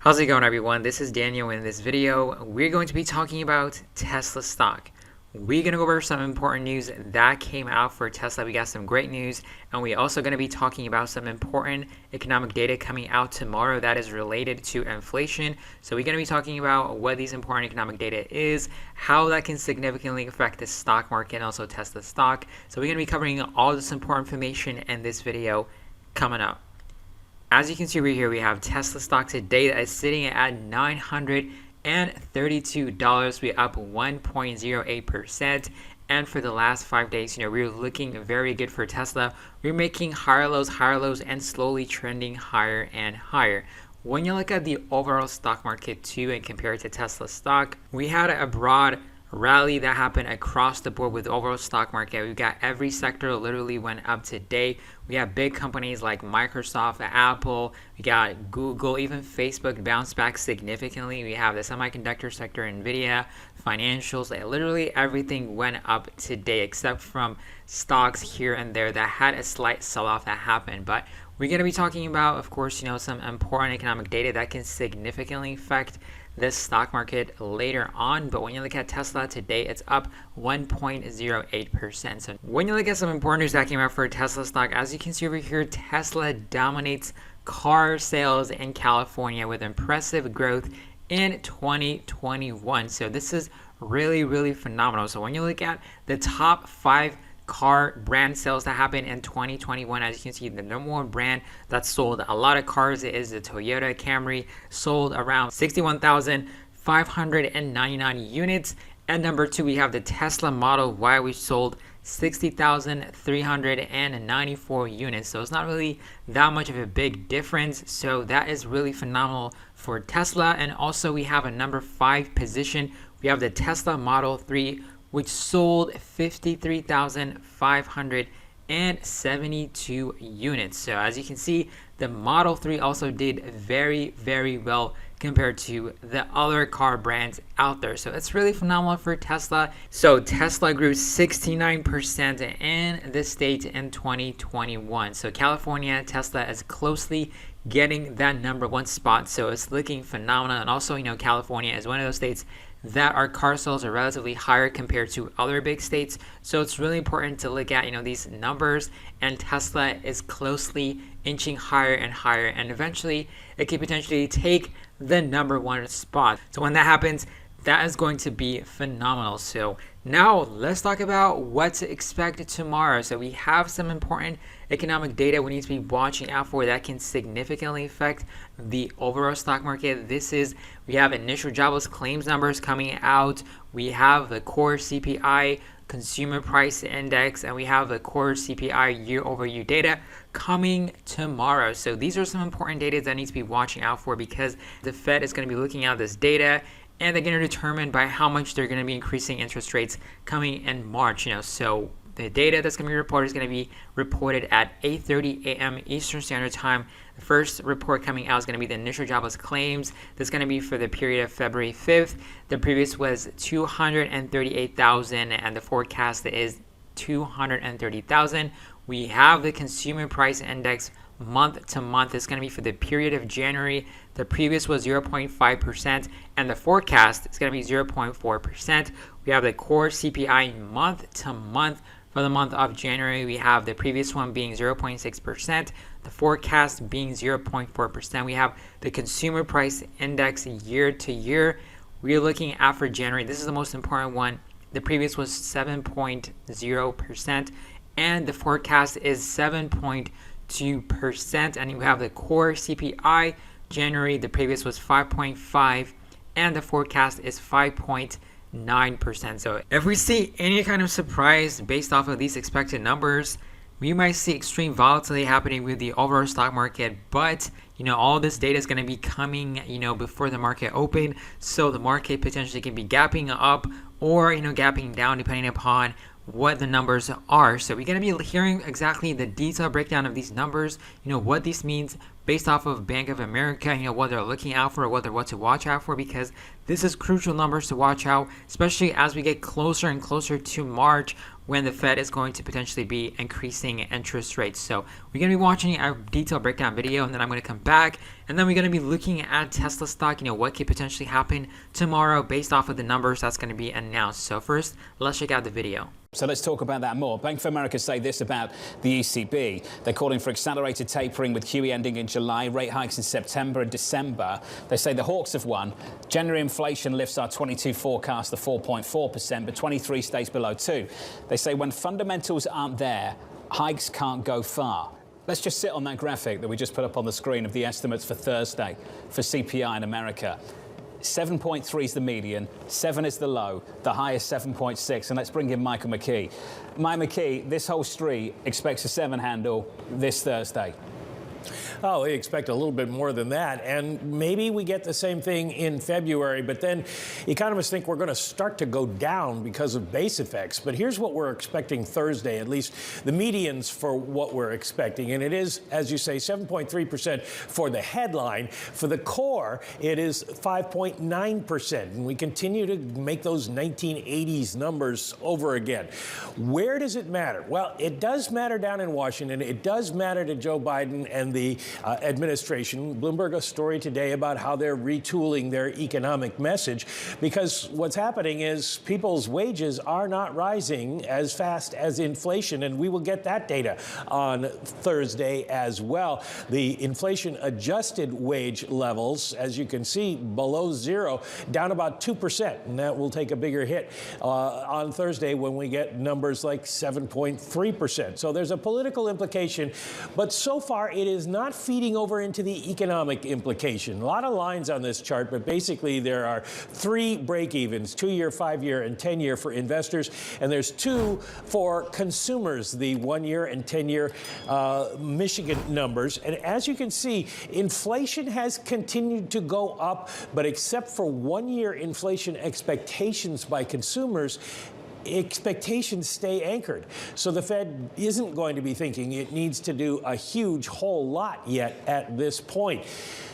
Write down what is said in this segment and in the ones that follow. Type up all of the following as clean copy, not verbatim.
How's it going, everyone? This is Daniel. In this video, we're going to be talking about Tesla stock. We're going to go over some important news that came out for Tesla. We got some great news, and we're also going to be talking about some important economic data coming out tomorrow that is related to inflation. So we're going to be talking about what these important economic data is, how that can significantly affect the stock market and also Tesla stock. So we're going to be covering all this important information in this video coming up. As you can see right here, we have Tesla stock today that is sitting at $932. We're up 1.08%. And for the last 5 days, we're looking very good for Tesla. We're making higher lows, and slowly trending higher and higher. When you look at the overall stock market too and compare it to Tesla stock, we had a broad rally that happened across the board with the overall stock market. We've got every sector literally went up today. We have big companies like Microsoft, Apple, we got Google, even Facebook bounced back significantly. We have the semiconductor sector, Nvidia, financials, literally everything went up today except from stocks here and there that had a slight sell-off that happened. But we're going to be talking about, of course, some important economic data that can significantly affect this stock market later on. But when you look at Tesla today, it's up 1.08%. So when you look at some important news that came out for Tesla stock, as you can see over here, Tesla dominates car sales in California with impressive growth in 2021. So this is really phenomenal. So when you look at the top 5 car brand sales that happened in 2021, as you can see, the number one brand that sold a lot of cars is the Toyota Camry, sold around 61,599 units. And number 2, we have the Tesla Model Y, which sold 60,394 units. So it's not really that much of a big difference. So that is really phenomenal for Tesla. And also we have a number 5 position. We have the Tesla Model 3, which sold 53,572 units. So as you can see, the Model 3 also did very well compared to the other car brands out there. So it's really phenomenal for Tesla. So Tesla grew 69% in the state in 2021. So California, Tesla is closely getting that number 1 spot. So it's looking phenomenal. And also, California is one of those states that our car sales are relatively higher compared to other big states. So it's really important to look at, these numbers, and Tesla is closely inching higher and higher, and eventually it could potentially take the number 1 spot. So when that happens, that is going to be phenomenal. So now let's talk about what to expect tomorrow. So we have some important economic data we need to be watching out for that can significantly affect the overall stock market. We have initial jobless claims numbers coming out. We have the core CPI, consumer price index, and we have the core CPI year-over-year data coming tomorrow. So these are some important data that need to be watching out for, because the Fed is going to be looking at this data, and they're going to determine by how much they're going to be increasing interest rates coming in March. So the data that's going to be reported is going to be reported at 8:30 a.m. Eastern Standard Time. The first report coming out is going to be the initial jobless claims. That's going to be for the period of February 5th. The previous was 238,000, and the forecast is 230,000. We have the consumer price index month to month. Is going to be for the period of January. The previous was 0.5%, and the forecast is going to be 0.4%. We have the core CPI month to month. For the month of January, we have the previous one being 0.6%, the forecast being 0.4%. We have the consumer price index year to year. We're looking at for January. This is the most important one. The previous was 7.0%, and the forecast is 7.2%. And we have the core CPI January. The previous was 5.5%, and the forecast is 5.9%. So if we see any kind of surprise based off of these expected numbers, we might see extreme volatility happening with the overall stock market. But all this data is going to be coming before the market open, so the market potentially can be gapping up or gapping down depending upon what the numbers are. So we're going to be hearing exactly the detailed breakdown of these numbers, what this means based off of Bank of America, what they're looking out for, what to watch out for, because this is crucial numbers to watch out, especially as we get closer and closer to March, when the Fed is going to potentially be increasing interest rates. So we're going to be watching a detailed breakdown video, and then I'm going to come back, and then we're going to be looking at Tesla stock, what could potentially happen tomorrow based off of the numbers that's going to be announced. So first, let's check out the video. So let's talk about that more. Bank of America say this about the ECB. They're calling for accelerated tapering with QE ending in July, rate hikes in September and December. They say the hawks have won. January inflation lifts our 22 forecast to 4.4%, but 23 stays below 2. They say when fundamentals aren't there, hikes can't go far. Let's just sit on that graphic that we just put up on the screen of the estimates for Thursday for CPI in America. 7.3 is the median, 7 is the low, the high is 7.6. And let's bring in Michael McKee. Mike McKee, this whole street expects a 7 handle this Thursday. Oh, we expect a little bit more than that. And maybe we get the same thing in February. But then economists think we're going to start to go down because of base effects. But here's what we're expecting Thursday, at least the medians for what we're expecting. And it is, as you say, 7.3% for the headline. For the core, it is 5.9%. And we continue to make those 1980s numbers over again. Where does it matter? Well, it does matter down in Washington. It does matter to Joe Biden and the administration. Bloomberg, a story today about how they're retooling their economic message, because what's happening is people's wages are not rising as fast as inflation, and we will get that data on Thursday as well. The inflation adjusted wage levels, as you can see, below zero, down about 2%, and that will take a bigger hit on Thursday when we get numbers like 7.3%. So there's a political implication, but so far it is not feeding over into the economic implication. A lot of lines on this chart, but basically there are 3 break-evens, 2-year, 5-year, and 10-year for investors, and there's 2 for consumers, the 1-year and 10-year Michigan numbers. And as you can see, inflation has continued to go up, but except for 1-year inflation expectations by consumers, expectations stay anchored. So the Fed isn't going to be thinking it needs to do a huge whole lot yet at this point.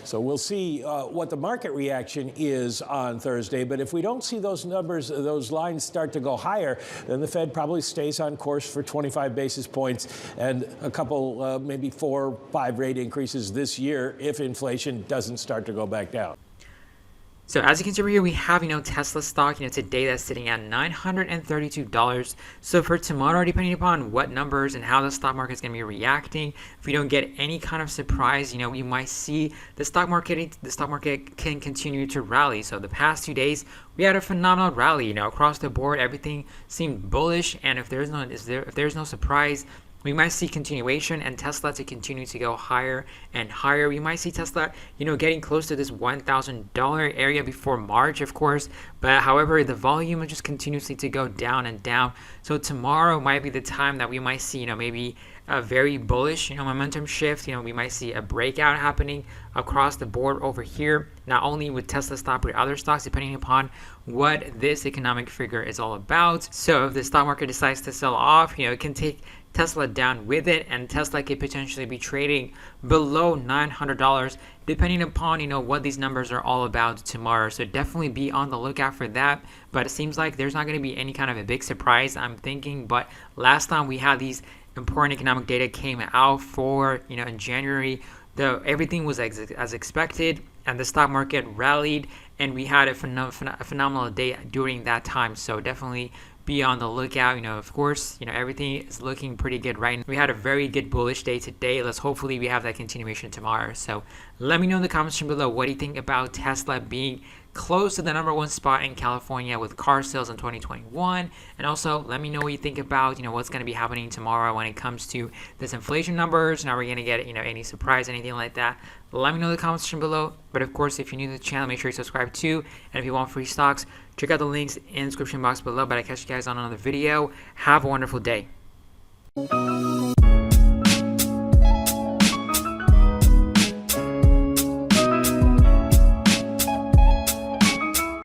So we'll see what the market reaction is on Thursday. But if we don't see those numbers, those lines start to go higher, then the Fed probably stays on course for 25 basis points and a couple, maybe 4 or 5 rate increases this year if inflation doesn't start to go back down. So as you can see over here, we have, Tesla stock, today that's sitting at $932. So for tomorrow, depending upon what numbers and how the stock market is going to be reacting, if we don't get any kind of surprise, we might see the stock market can continue to rally. So the past 2 days, we had a phenomenal rally, across the board, everything seemed bullish. And if there's no surprise, we might see continuation and Tesla to continue to go higher and higher. We might see Tesla, getting close to this $1,000 area before March, of course. But however, the volume just continuously to go down and down. So tomorrow might be the time that we might see, maybe a very bullish, momentum shift. We might see a breakout happening across the board over here, not only with Tesla stock, but other stocks, depending upon what this economic figure is all about. So if the stock market decides to sell off, it can take Tesla down with it, and Tesla could potentially be trading below $900 depending upon what these numbers are all about tomorrow. So definitely be on the lookout for that. But it seems like there's not going to be any kind of a big surprise, I'm thinking. But last time we had these important economic data came out for in January, everything was as expected, and the stock market rallied, and we had a phenomenal day during that time. So definitely be on the lookout. Of course, everything is looking pretty good right now. We had a very good bullish day today. Hopefully we have that continuation tomorrow. So let me know in the comments section below, what do you think about Tesla being close to the #1 spot in California with car sales in 2021? And also let me know what you think about what's going to be happening tomorrow when it comes to this inflation numbers. Now we're going to get any surprise, anything like that. Let me know in the comments section below. But of course, if you're new to the channel, make sure you subscribe too. And if you want free stocks, check out the links in the description box below. But I catch you guys on another video. Have a wonderful day.